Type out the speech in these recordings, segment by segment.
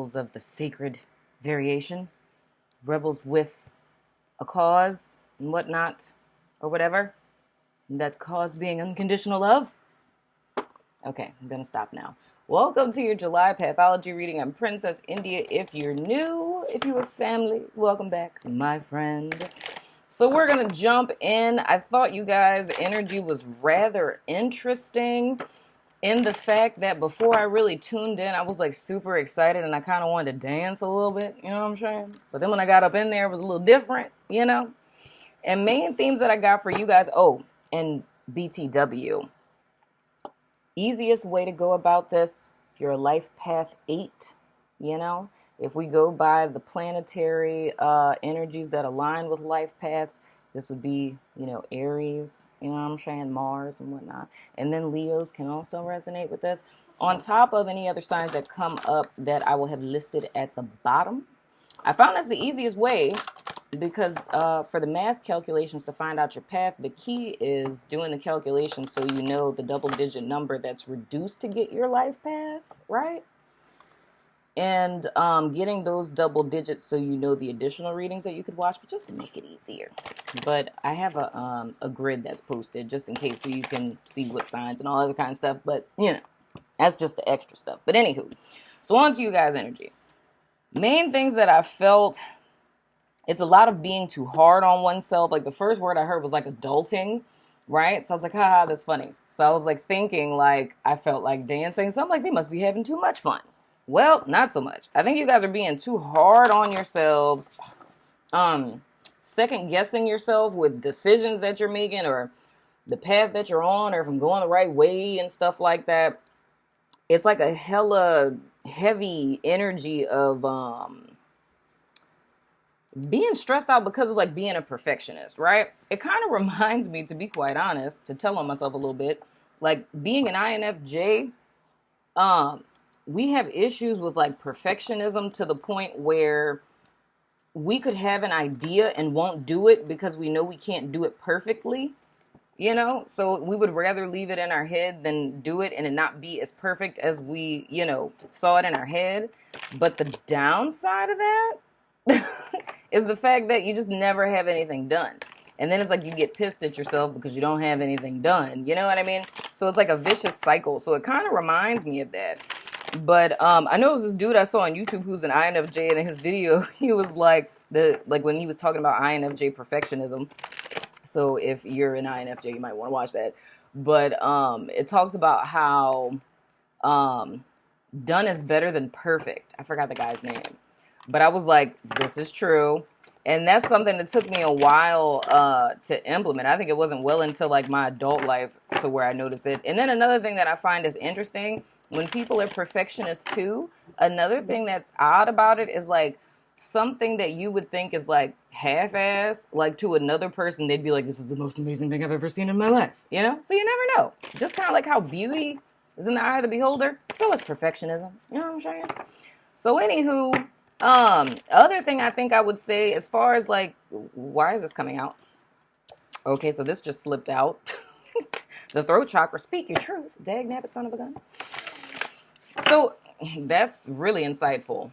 rebels of the sacred variation, rebels with a cause and whatnot, or whatever. And that cause being unconditional love. Okay, I'm gonna stop now. Welcome to your July Pathology reading. I'm Princess India. If you're new, if you're a family, welcome back, my friend. So we're gonna jump in. I thought you guys' energy was rather interesting in the fact that before I really tuned in, I was like super excited and I kind of wanted to dance a little bit, you know what I'm saying? But then when I got up in there, it was a little different, you know? And main themes that I got for you guys, and BTW. Easiest way to go about this, if you're a life path 8, you know, if we go by the planetary energies that align with life paths, this would be, you know, Aries, you know what I'm saying, Mars and whatnot. And then Leos can also resonate with this. On top of any other signs that come up that I will have listed at the bottom. I found that's the easiest way because for the math calculations to find out your path, the key is doing the calculations so you know the double-digit number that's reduced to get your life path, right? And getting those double digits so you know the additional readings that you could watch, but just to make it easier. But I have a grid that's posted just in case so you can see what signs and all other kind of stuff. But, you know, that's just the extra stuff. But anywho, so on to you guys' energy. Main things that I felt, it's a lot of being too hard on oneself. Like the first word I heard was like adulting, right? So I was like, haha, that's funny. So I was like thinking like I felt like dancing. So I'm like, they must be having too much fun. Well, not so much. I think you guys are being too hard on yourselves. Second guessing yourself with decisions that you're making or the path that you're on or if I'm going the right way and stuff like that. It's like a hella heavy energy of being stressed out because of like being a perfectionist, right? It kind of reminds me, to be quite honest, to tell on myself a little bit, like being an INFJ, we have issues with like perfectionism to the point where we could have an idea and won't do it because we know we can't do it perfectly, you know? So we would rather leave it in our head than do it and it not be as perfect as we, you know, saw it in our head. But the downside of that is the fact that you just never have anything done. And then it's like you get pissed at yourself because you don't have anything done. You know what I mean? So it's like a vicious cycle. So it kind of reminds me of that. But I know it was this dude I saw on YouTube who's an INFJ, and in his video, he was like, when he was talking about INFJ perfectionism. So if you're an INFJ, you might want to watch that. But it talks about how done is better than perfect. I forgot the guy's name. But I was like, this is true. And that's something that took me a while to implement. I think it wasn't well until like my adult life to where I noticed it. And then another thing that I find is interesting, when people are perfectionists too, another thing that's odd about it is like something that you would think is like half-ass, like to another person, they'd be like, this is the most amazing thing I've ever seen in my life, you know? So you never know. Just kind of like how beauty is in the eye of the beholder, so is perfectionism, you know what I'm saying? So anywho, other thing I think I would say as far as like, why is this coming out? Okay, so this just slipped out. The throat chakra, speak your truth, dag nabbit son of a gun. So that's really insightful.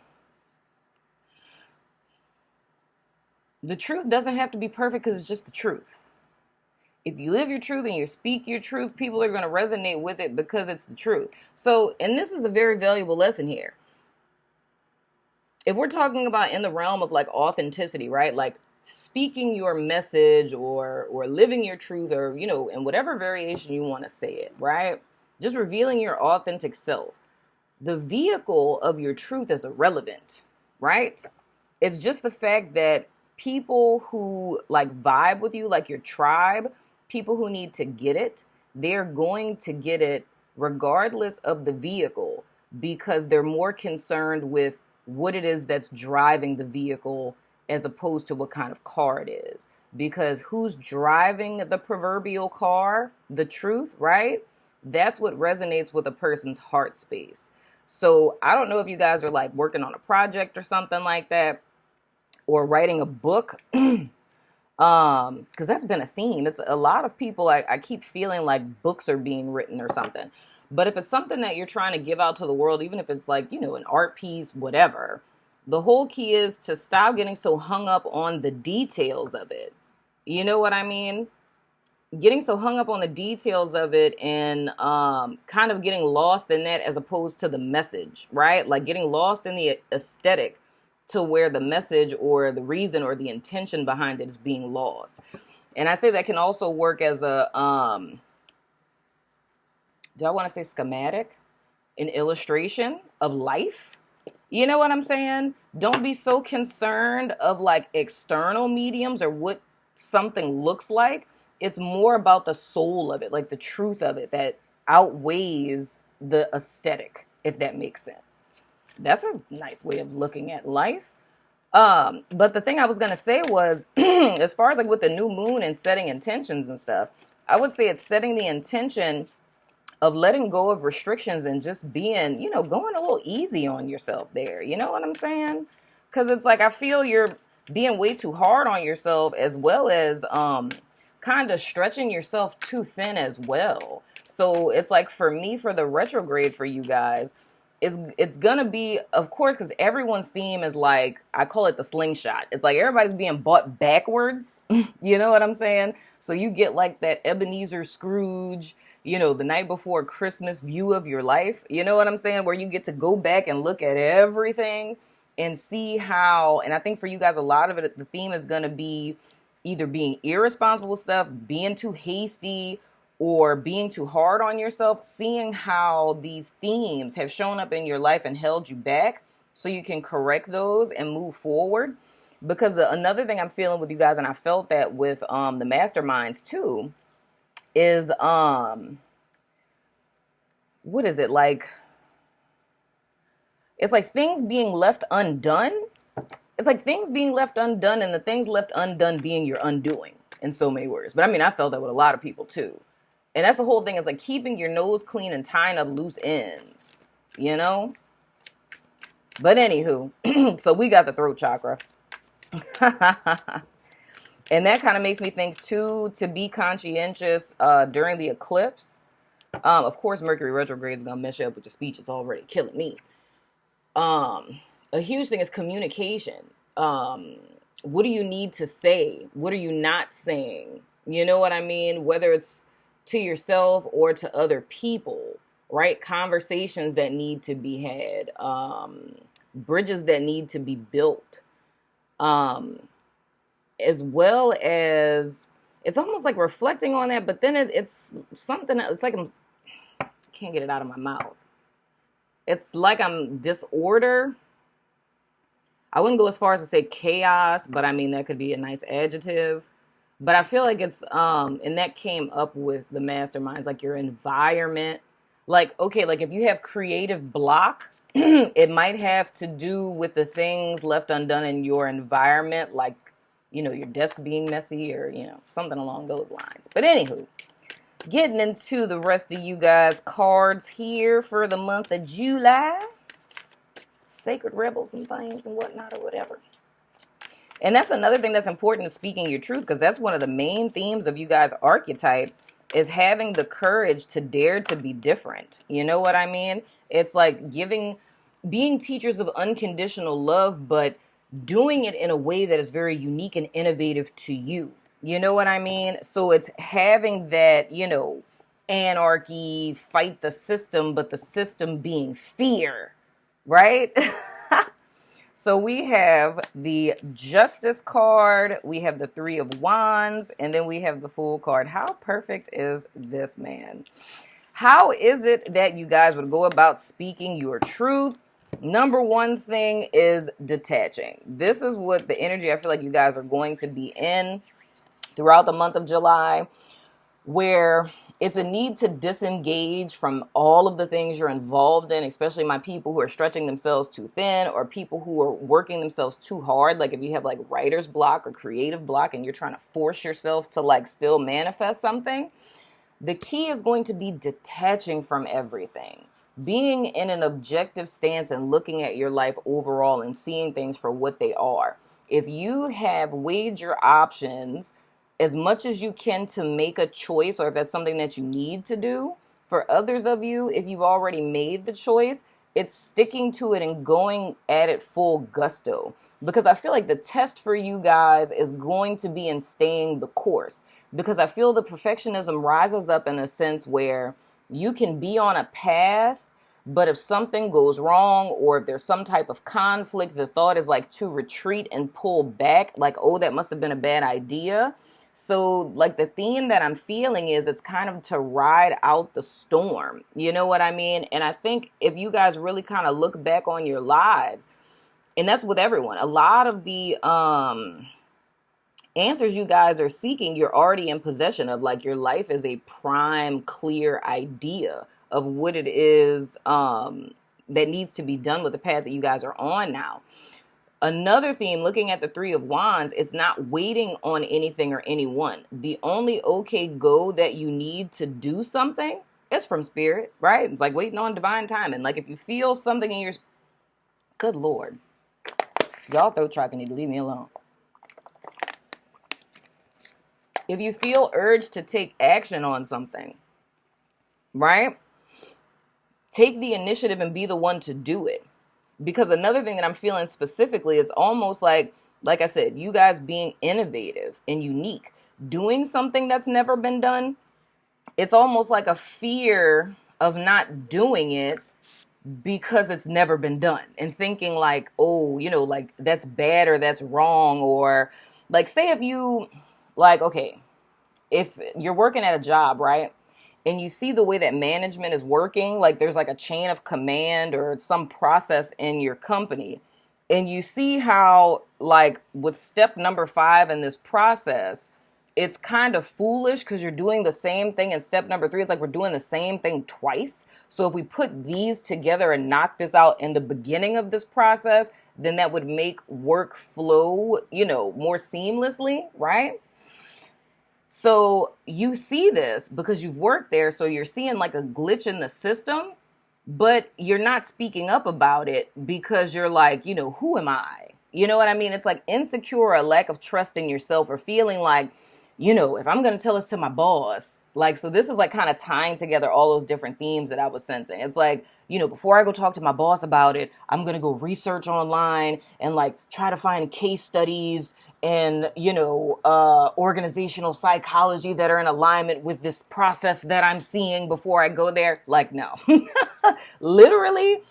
The truth doesn't have to be perfect because it's just the truth. If you live your truth and you speak your truth, people are going to resonate with it because it's the truth. So, and this is a very valuable lesson here. If we're talking about in the realm of like authenticity, right? Like speaking your message or living your truth or, you know, in whatever variation you want to say it, right? Just revealing your authentic self. The vehicle of your truth is irrelevant, right? It's just the fact that people who like vibe with you, like your tribe, people who need to get it, they're going to get it regardless of the vehicle because they're more concerned with what it is that's driving the vehicle as opposed to what kind of car it is. Because who's driving the proverbial car, the truth, right? That's what resonates with a person's heart space. So I don't know if you guys are like working on a project or something like that or writing a book. Because that's been a theme. It's a lot of people, I keep feeling like books are being written or something. But if it's something that you're trying to give out to the world, even if it's like, an art piece, whatever, the whole key is to stop getting so hung up on the details of it. You know what I mean? Getting so hung up on the details of it and kind of getting lost in that as opposed to the message, right? Like getting lost in the aesthetic to where the message or the reason or the intention behind it is being lost. And I say that can also work as a, do I want to say schematic, an illustration of life? You know what I'm saying? Don't be so concerned of like external mediums or what something looks like. It's more about the soul of it, like the truth of it that outweighs the aesthetic, if that makes sense. That's a nice way of looking at life. But the thing I was going to say was, as far as like with the new moon and setting intentions and stuff, I would say it's setting the intention of letting go of restrictions and just being, going a little easy on yourself there. You know what I'm saying? Because it's like, I feel you're being way too hard on yourself, as well as kind of stretching yourself too thin as well. So it's like, for me, for the retrograde for you guys, it's gonna be, of course, because everyone's theme is like, I call it the slingshot. It's like everybody's being bought backwards. You know what I'm saying? So you get like that Ebenezer Scrooge, the night before Christmas view of your life. You know what I'm saying? Where you get to go back and look at everything and see how, and I think for you guys, a lot of it, the theme is going to be either being irresponsible with stuff, being too hasty, or being too hard on yourself, seeing how these themes have shown up in your life and held you back so you can correct those and move forward. Because another thing I'm feeling with you guys, and I felt that with the masterminds too, is what is it like? It's like things being left undone. It's like things being left undone, and the things left undone being your undoing in so many words. But I mean, I felt that with a lot of people too. And that's the whole thing, is like keeping your nose clean and tying up loose ends, But anywho, so we got the throat chakra. And that kind of makes me think too, to be conscientious during the eclipse. Of course, Mercury retrograde is going to mess you up with your speech. It's already killing me. A huge thing is communication. What do you need to say? What are you not saying? You know what I mean? Whether it's to yourself or to other people, right? Conversations that need to be had, bridges that need to be built, as well as, it's almost like reflecting on that, but then it's something, it's like I can't get it out of my mouth. It's like I'm disorder. I wouldn't go as far as to say chaos, but I mean, that could be a nice adjective. But I feel like it's, and that came up with the masterminds, like your environment. Like, okay, like if you have creative block, it might have to do with the things left undone in your environment, like, your desk being messy or, something along those lines. But anywho, getting into the rest of you guys' cards here for the month of July. Sacred rebels and things and whatnot or whatever. And that's another thing that's important to speaking your truth, because that's one of the main themes of you guys' archetype, is having the courage to dare to be different. You know what I mean? It's like being teachers of unconditional love, but doing it in a way that is very unique and innovative to you. You know what I mean? So it's having that, anarchy, fight the system, but the system being fear, right? So we have the Justice card, we have the Three of Wands, and then we have the Fool card. How perfect is this, man? How is it that you guys would go about speaking your truth? Number one thing is detaching. This is what the energy I feel like you guys are going to be in throughout the month of July, where it's a need to disengage from all of the things you're involved in, especially my people who are stretching themselves too thin, or people who are working themselves too hard. Like if you have like writer's block or creative block and you're trying to force yourself to like still manifest something, the key is going to be detaching from everything. Being in an objective stance and looking at your life overall and seeing things for what they are. If you have weighed your options as much as you can to make a choice, or if that's something that you need to do, For others of you, if you've already made the choice, it's sticking to it and going at it full gusto. Because I feel like the test for you guys is going to be in staying the course. Because I feel the perfectionism rises up in a sense where you can be on a path, but if something goes wrong or if there's some type of conflict, the thought is like to retreat and pull back. Like, oh, that must have been a bad idea. So like the theme that I'm feeling is it's kind of to ride out the storm. You know what I mean? And I think if you guys really kind of look back on your lives, and that's with everyone, a lot of the answers you guys are seeking, you're already in possession of. Like your life is a prime, clear idea of what it is that needs to be done with the path that you guys are on now. Another theme, looking at the Three of Wands, it's not waiting on anything or anyone. The only okay go that you need to do something is from spirit, right? It's like waiting on divine timing. Like if you feel something in your... Good Lord. Y'all throat tracking need to leave me alone. If you feel urged to take action on something, right? Take the initiative and be the one to do it. Because another thing that I'm feeling specifically, it's almost like I said, you guys being innovative and unique, doing something that's never been done. It's almost like a fear of not doing it because it's never been done and thinking like, oh, you know, like that's bad or that's wrong. Or like, say if you like, okay, if you're working at a job, right? And you see the way that management is working, like there's like a chain of command or some process in your company. And you see how like with step number 5 in this process, it's kind of foolish because you're doing the same thing. And step number 3 is like we're doing the same thing twice. So if we put these together and knock this out in the beginning of this process, then that would make work flow, you know, more seamlessly, right? So you see this because you've worked there. So you're seeing like a glitch in the system, but you're not speaking up about it because you're like, you know, who am I? You know what I mean? It's like insecure or a lack of trust in yourself or feeling like, you know, if I'm going to tell this to my boss, like, so this is like kind of tying together all those different themes that I was sensing. It's like, you know, before I go talk to my boss about it, I'm going to go research online and like try to find case studies and, you know, organizational psychology that are in alignment with this process that I'm seeing before I go there. Like, no. Literally,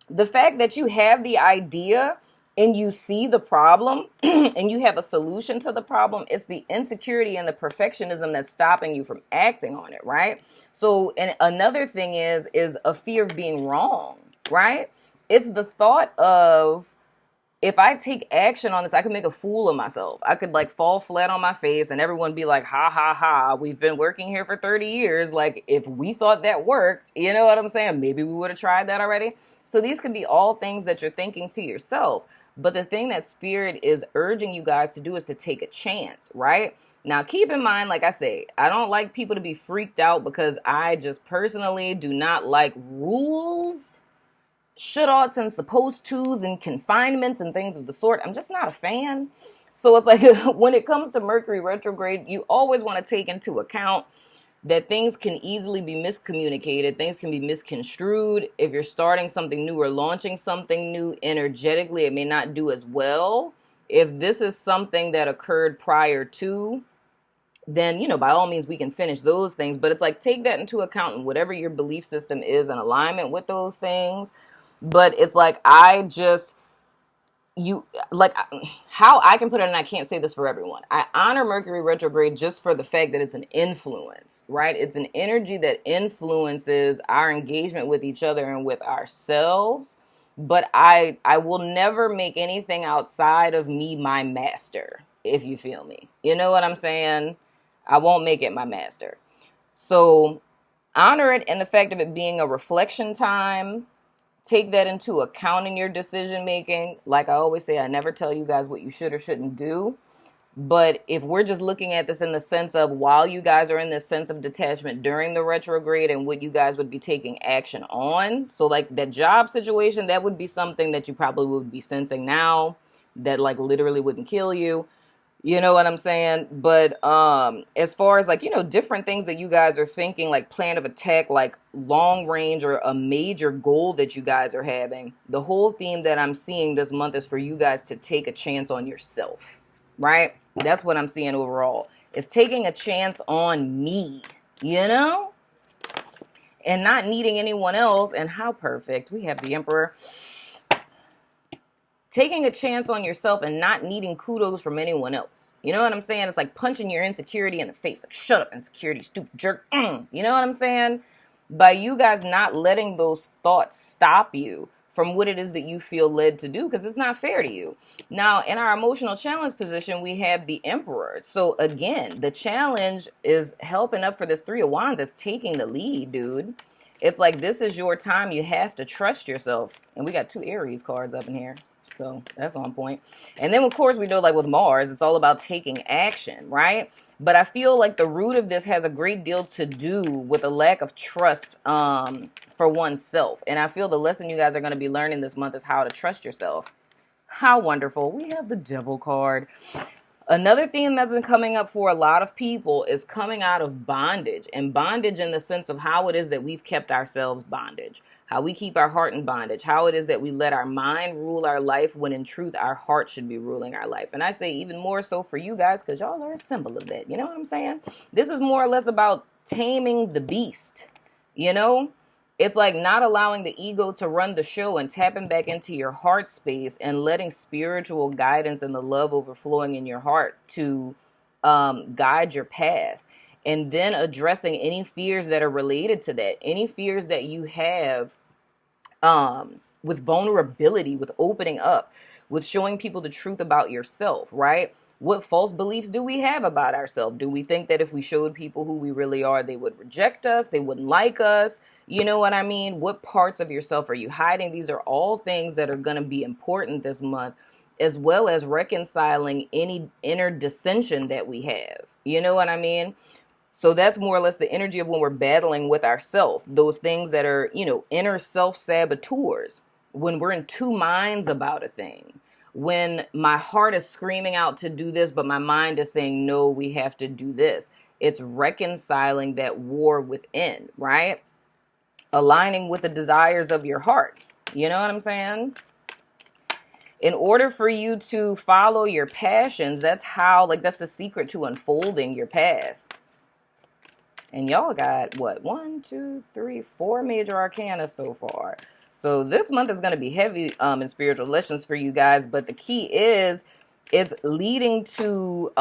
the fact that you have the idea and you see the problem and you have a solution to the problem, it's the insecurity and the perfectionism that's stopping you from acting on it, right? So, and another thing is a fear of being wrong, right? It's the thought of, if I take action on this, I could make a fool of myself. I could like fall flat on my face and everyone be like, ha, ha, ha, we've been working here for 30 years. Like if we thought that worked, you know what I'm saying? Maybe we would have tried that already. So these could be all things that you're thinking to yourself. But the thing that Spirit is urging you guys to do is to take a chance, right? Now, keep in mind, like I say, I don't like people to be freaked out because I just personally do not like rules, should-oughts and supposed-tos and confinements and things of the sort. I'm just not a fan. So it's like when it comes to Mercury retrograde, you always want to take into account that things can easily be miscommunicated. Things can be misconstrued. If you're starting something new or launching something new energetically, it may not do as well. If this is something that occurred prior to, then, you know, by all means, we can finish those things. But it's like, take that into account and whatever your belief system is in alignment with those things. But it's like, how I can put it, and I can't say this for everyone. I honor Mercury retrograde just for the fact that it's an influence, right? It's an energy that influences our engagement with each other and with ourselves. But I will never make anything outside of me my master, if you feel me. You know what I'm saying? I won't make it my master. So honor it in the fact of it being a reflection time. Take that into account in your decision making. Like I always say, I never tell you guys what you should or shouldn't do. But if we're just looking at this in the sense of while you guys are in this sense of detachment during the retrograde and what you guys would be taking action on. So like that job situation, that would be something that you probably would be sensing now that like literally wouldn't kill you. You know what I'm saying? But as far as like, different things that you guys are thinking, like plan of attack, like long range or a major goal that you guys are having, the whole theme that I'm seeing this month is for you guys to take a chance on yourself, right? That's what I'm seeing overall. It's taking a chance on me, you know? And not needing anyone else. And how perfect. We have the Emperor. Taking a chance on yourself and not needing kudos from anyone else. You know what I'm saying? It's like punching your insecurity in the face. Like, shut up, insecurity, stupid jerk. You know what I'm saying? By you guys not letting those thoughts stop you from what it is that you feel led to do, because it's not fair to you. Now, in our emotional challenge position, we have the Emperor. So again, the challenge is helping up for this Three of Wands. It's taking the lead, dude. It's like, this is your time. You have to trust yourself. And we got 2 Aries cards up in here. So that's on point. And then, of course, we know, like with Mars, it's all about taking action, right? But I feel like the root of this has a great deal to do with a lack of trust for oneself. And I feel the lesson you guys are going to be learning this month is how to trust yourself. How wonderful. We have the Devil card. Another theme that's been coming up for a lot of people is coming out of bondage, and bondage in the sense of how it is that we've kept ourselves bondage, how we keep our heart in bondage, how it is that we let our mind rule our life when in truth our heart should be ruling our life. And I say even more so for you guys, because y'all are a symbol of that. You know what I'm saying? This is more or less about taming the beast, you know? It's like not allowing the ego to run the show and tapping back into your heart space and letting spiritual guidance and the love overflowing in your heart to guide your path. And then addressing any fears that are related to that, any fears that you have with vulnerability, with opening up, with showing people the truth about yourself, right? What false beliefs do we have about ourselves? Do we think that if we showed people who we really are, they would reject us? They wouldn't like us? You know what I mean? What parts of yourself are you hiding? These are all things that are going to be important this month, as well as reconciling any inner dissension that we have. You know what I mean? So that's more or less the energy of when we're battling with ourselves. Those things that are, inner self-saboteurs. When we're in 2 minds about a thing. When my heart is screaming out to do this, but my mind is saying, no, we have to do this. It's reconciling that war within, right? Aligning with the desires of your heart. You know what I'm saying? In order for you to follow your passions, that's the secret to unfolding your path. And y'all got, what, 1, 2, 3, 4 major arcana so far. So this month is going to be heavy in spiritual lessons for you guys. But the key is it's leading to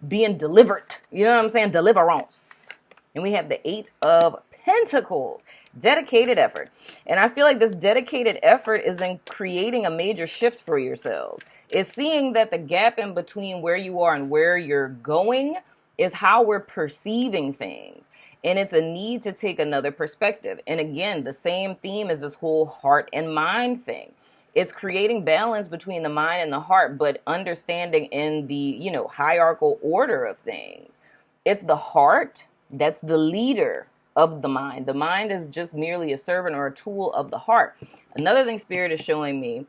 being delivered. You know what I'm saying? Deliverance. And we have the 8 of Pentacles. Dedicated effort. And I feel like this dedicated effort is in creating a major shift for yourselves. It's seeing that the gap in between where you are and where you're going is how we're perceiving things. And it's a need to take another perspective. And again, the same theme is this whole heart and mind thing. It's creating balance between the mind and the heart, but understanding in the, hierarchical order of things. It's the heart that's the leader of the mind. The mind is just merely a servant or a tool of the heart. Another thing Spirit is showing me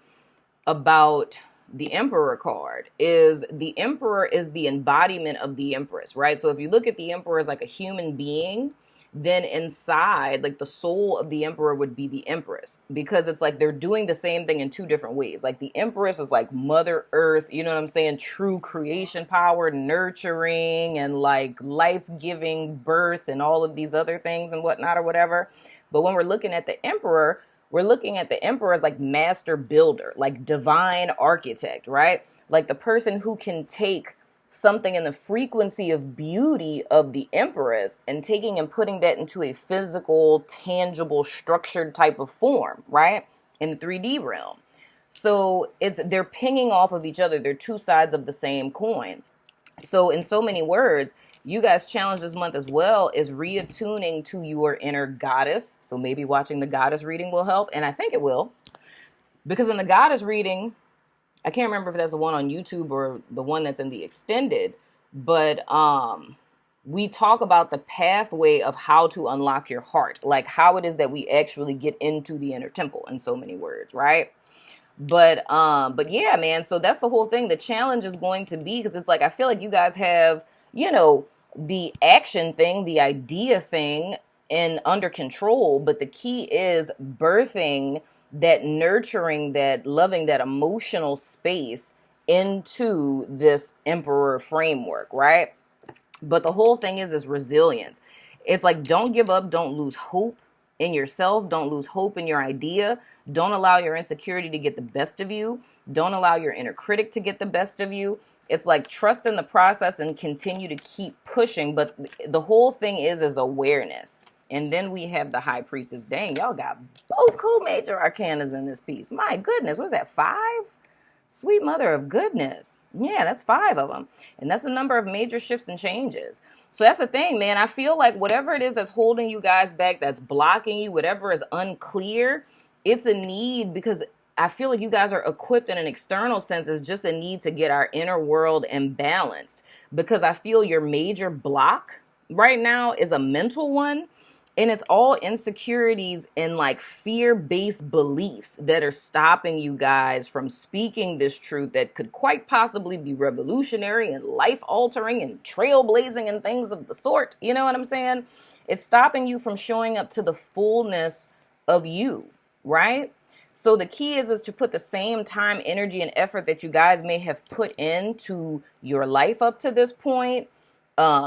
about the Emperor card is the Emperor is the embodiment of the Empress, right? So if you look at the Emperor as like a human being, then inside, like the soul of the Emperor would be the Empress, because it's like they're doing the same thing in 2 different ways. Like the Empress is like Mother Earth, you know what I'm saying? True creation power, nurturing, and like life-giving birth and all of these other things and whatnot or whatever. But when we're looking at the Emperor, we're looking at the Emperor as like master builder, like divine architect, right? Like the person who can take something in the frequency of beauty of the Empress and taking and putting that into a physical, tangible, structured type of form, right? In the 3D realm. So they're pinging off of each other. They're 2 sides of the same coin. So in so many words, you guys challenge this month as well is reattuning to your inner goddess. So maybe watching the goddess reading will help. And I think it will. Because in the goddess reading, I can't remember if that's the one on YouTube or the one that's in the extended, but we talk about the pathway of how to unlock your heart, like how it is that we actually get into the inner temple in so many words, right? But yeah, man, so that's the whole thing. The challenge is going to be, because it's like, I feel like you guys have, you know, the action thing, the idea thing in under control, but the key is birthing that, nurturing that, loving that emotional space into this emperor framework, right? But the whole thing is resilience. It's like, don't give up, don't lose hope in yourself, don't lose hope in your idea. Don't allow your insecurity to get the best of you. Don't allow your inner critic to get the best of you. It's like, trust in the process and continue to keep pushing. But the whole thing is awareness. And then we have the high priestess. Dang, y'all got beaucoup major arcanas in this piece. My goodness, what is that, 5? Sweet mother of goodness. Yeah, that's 5 of them. And that's a number of major shifts and changes. So that's the thing, man. I feel like whatever it is that's holding you guys back, that's blocking you, whatever is unclear, it's a need, because I feel like you guys are equipped in an external sense. It's just a need to get our inner world imbalanced, because I feel your major block right now is a mental one. And it's all insecurities and like fear-based beliefs that are stopping you guys from speaking this truth that could quite possibly be revolutionary and life-altering and trailblazing and things of the sort. You know what I'm saying? It's stopping you from showing up to the fullness of you, right? So the key is to put the same time, energy, and effort that you guys may have put into your life up to this point,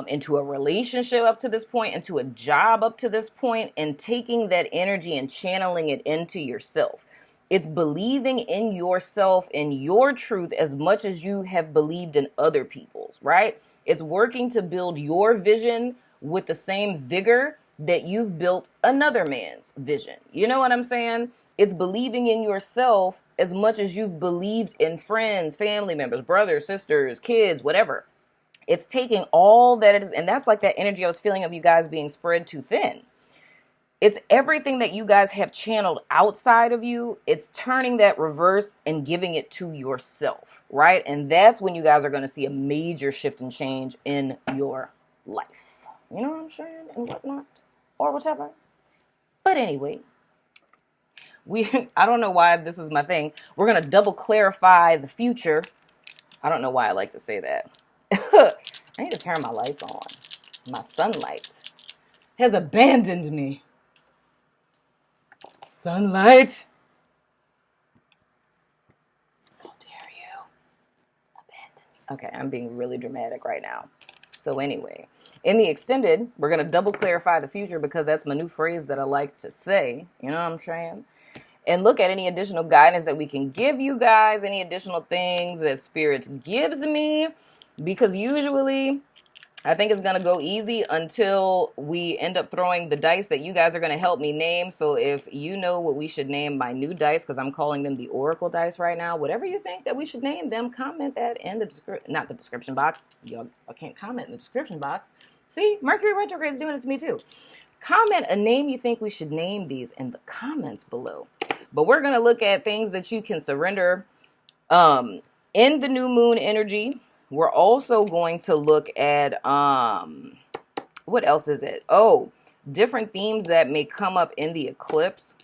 into a relationship up to this point, into a job up to this point, and taking that energy and channeling it into yourself. It's believing in yourself and your truth as much as you have believed in other people's, right? It's working to build your vision with the same vigor that you've built another man's vision. You know what I'm saying? It's believing in yourself as much as you've believed in friends, family members, brothers, sisters, kids, whatever. It's taking all that it is, and that's like that energy I was feeling of you guys being spread too thin. It's everything that you guys have channeled outside of you. It's turning that reverse and giving it to yourself, right? And that's when you guys are going to see a major shift and change in your life. You know what I'm saying? And whatnot, or whatever. But anyway, I don't know why this is my thing. We're going to double clarify the future. I don't know why I like to say that. I need to turn my lights on. My sunlight has abandoned me. Sunlight. How dare you abandon me? Okay, I'm being really dramatic right now. So anyway, in the extended, we're going to double clarify the future, because that's my new phrase that I like to say. You know what I'm saying? And look at any additional guidance that we can give you guys, any additional things that spirits gives me. Because usually, I think it's going to go easy until we end up throwing the dice that you guys are going to help me name. So if you know what we should name my new dice, because I'm calling them the Oracle dice right now, whatever you think that we should name them, comment that in the not the description box. I can't comment in the description box. See, Mercury retrograde is doing it to me too. Comment a name you think we should name these in the comments below. But we're going to look at things that you can surrender in the new moon energy. We're also going to look at, what else is it? Oh, different themes that may come up in the eclipse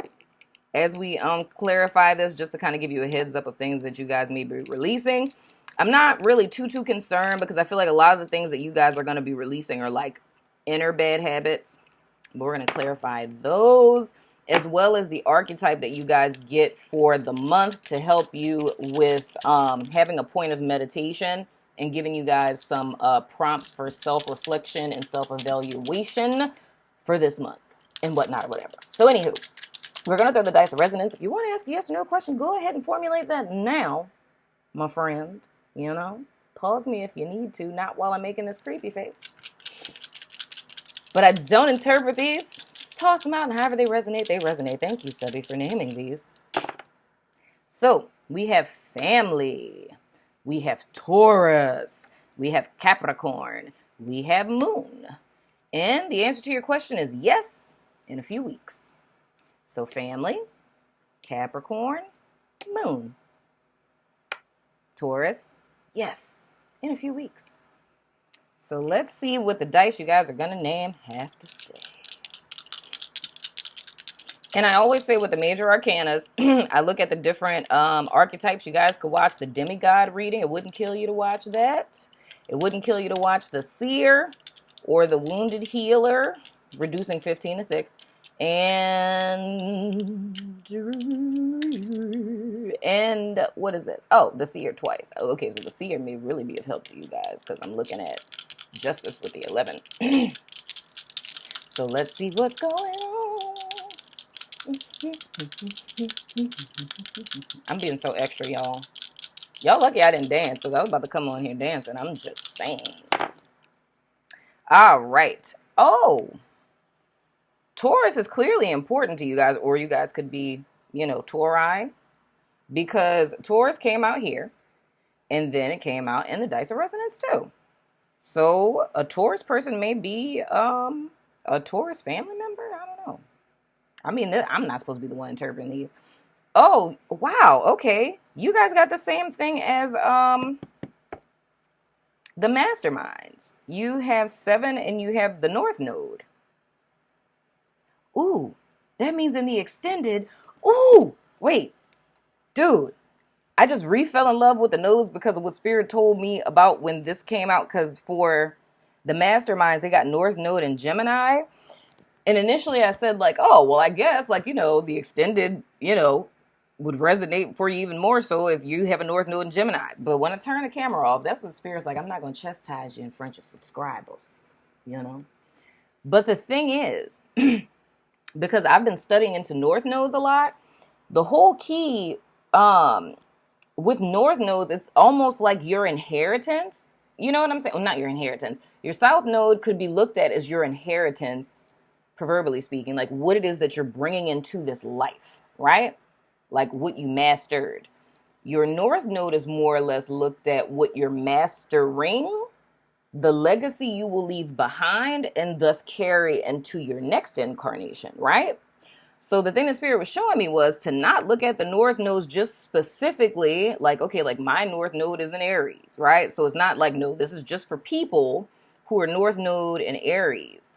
as we clarify this, just to kind of give you a heads up of things that you guys may be releasing. I'm not really too concerned, because I feel like a lot of the things that you guys are going to be releasing are like inner bad habits. But we're going to clarify those, as well as the archetype that you guys get for the month to help you with having a point of meditation and giving you guys some prompts for self-reflection and self-evaluation for this month and whatnot or whatever. So anywho, we're going to throw the dice of resonance. If you want to ask a yes or no question, go ahead and formulate that now, my friend. You know, pause me if you need to, not while I'm making this creepy face. But I don't interpret these. Just toss them out, and however they resonate, they resonate. Thank you, Sebi, for naming these. So we have family. We have Taurus, we have Capricorn, we have Moon. And the answer to your question is yes, in a few weeks. So family, Capricorn, Moon. Taurus, yes, in a few weeks. So let's see what the dice you guys are going to name have to say. And I always say with the major arcanas, I look at the different archetypes. You guys could watch the Demi-god reading. It wouldn't kill you to watch that. It wouldn't kill you to watch the Seer or the Wounded Healer, reducing 15 to 6. And what is this? Oh, the Seer twice. Oh, okay, so the Seer may really be of help to you guys because I'm looking at Justice with the 11. So let's see what's going on. I'm being so extra, y'all. Y'all lucky I didn't dance because I was about to come on here dancing. I'm just saying. All right. Oh, Taurus is clearly important to you guys, or you guys could be, Tauri, because Taurus came out here, and then it came out in the Dice of Resonance too. So a Taurus person may be a Taurus family member. I don't know. I mean, I'm not supposed to be the one interpreting these. Oh, wow. Okay. You guys got the same thing as the masterminds. You have 7 and you have the North Node. Ooh, that means in the extended. Ooh, wait. Dude, I just fell in love with the nodes because of what Spirit told me about when this came out. Because for the masterminds, they got North Node and Gemini. And initially I said like, oh, well, I guess like, the extended, would resonate for you even more so if you have a North Node in Gemini. But when I turn the camera off, that's when Spirit's like, I'm not going to chastise you in front of your subscribers, But the thing is, because I've been studying into North Nodes a lot, the whole key with North Nodes, it's almost like your inheritance. You know what I'm saying? Well, not your inheritance. Your South Node could be looked at as your inheritance, proverbially speaking, like what it is that you're bringing into this life, right? Like what you mastered. Your North Node is more or less looked at what you're mastering, the legacy you will leave behind and thus carry into your next incarnation, right? So the thing the Spirit was showing me was to not look at the North Nodes just specifically like, okay, like my North Node is in Aries, right? So it's not like, no, this is just for people who are North Node in Aries,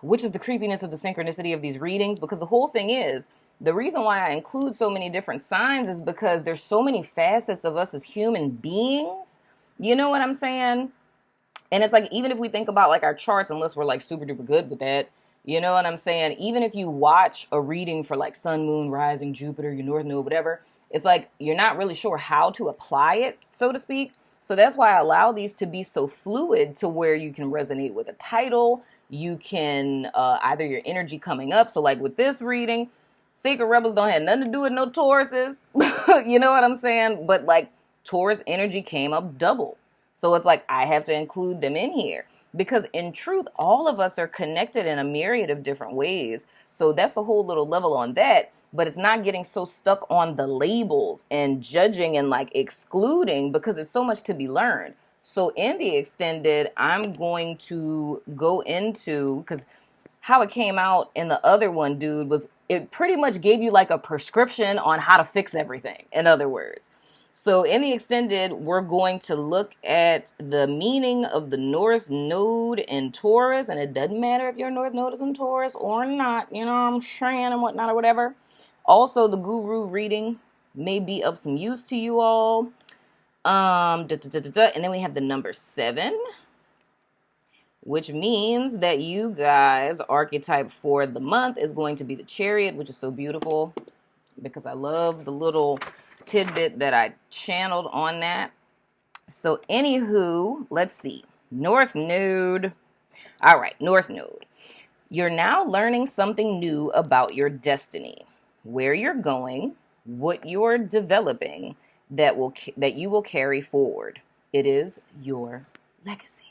which is the creepiness of the synchronicity of these readings, because the whole thing is, the reason why I include so many different signs is because there's so many facets of us as human beings. You know what I'm saying? And it's like, even if we think about like our charts, unless we're like super duper good with that, you know what I'm saying? Even if you watch a reading for like sun, moon, rising, Jupiter, your North Node, whatever, it's like you're not really sure how to apply it, so to speak. So that's why I allow these to be so fluid to where you can resonate with a title. You can either your energy coming up. So like with this reading, Sacred Rebels don't have nothing to do with no Tauruses. You know what I'm saying? But like Taurus energy came up double. So it's like I have to include them in here. Because in truth, all of us are connected in a myriad of different ways. So that's the whole little level on that. But it's not getting so stuck on the labels and judging and like excluding, because it's so much to be learned. So in the extended, I'm going to go into, because how it came out in the other one, dude, was it pretty much gave you like a prescription on how to fix everything, in other words. So in the extended, we're going to look at the meaning of the North Node in Taurus. And it doesn't matter if your North Node is in Taurus or not, you know what I'm saying, and whatnot or whatever. Also, the Guru reading may be of some use to you all. And then we have the number 7, which means that you guys' archetype for the month is going to be the Chariot, which is so beautiful because I love the little tidbit that I channeled on that. So anywho, let's see. North Node. All right, North Node. You're now learning something new about your destiny, where you're going, what you're developing that you will carry forward. It is your legacy.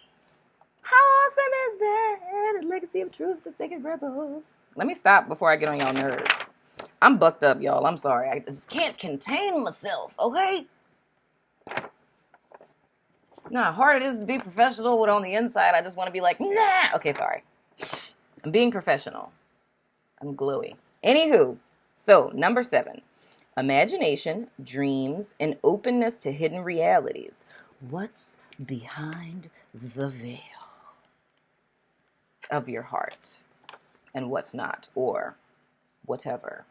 How awesome is that? A legacy of truth for Sacred Rebels. Let me stop before I get on y'all nerves. I'm bucked up, y'all. I'm sorry. I just can't contain myself, okay? Nah, how hard it is to be professional, but on the inside, I just want to be like, nah. Okay, sorry. I'm being professional. I'm glowy. Anywho, so number 7. Imagination, dreams, and openness to hidden realities. What's behind the veil of your heart? And what's not, or whatever.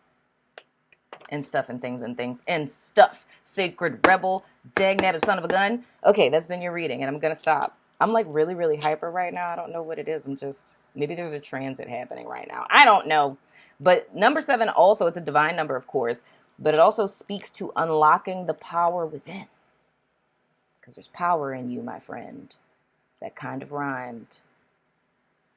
And stuff and things and things and stuff. Sacred rebel, dagnabbit son of a gun. Okay, that's been your reading, and I'm going to stop. I'm like really, really hyper right now. I don't know what it is. Maybe there's a transit happening right now. I don't know. But number 7 also, it's a divine number, of course, but it also speaks to unlocking the power within. Because there's power in you, my friend. That kind of rhymed.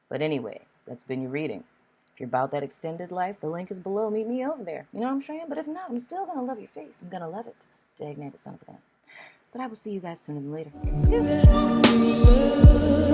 But anyway, that's been your reading. If you're about that extended life, the link is below. Meet me over there. You know what I'm saying? But if not, I'm still going to love your face. I'm going to love it. Dagnabbit son of a gun. But I will see you guys sooner than later. Deuces.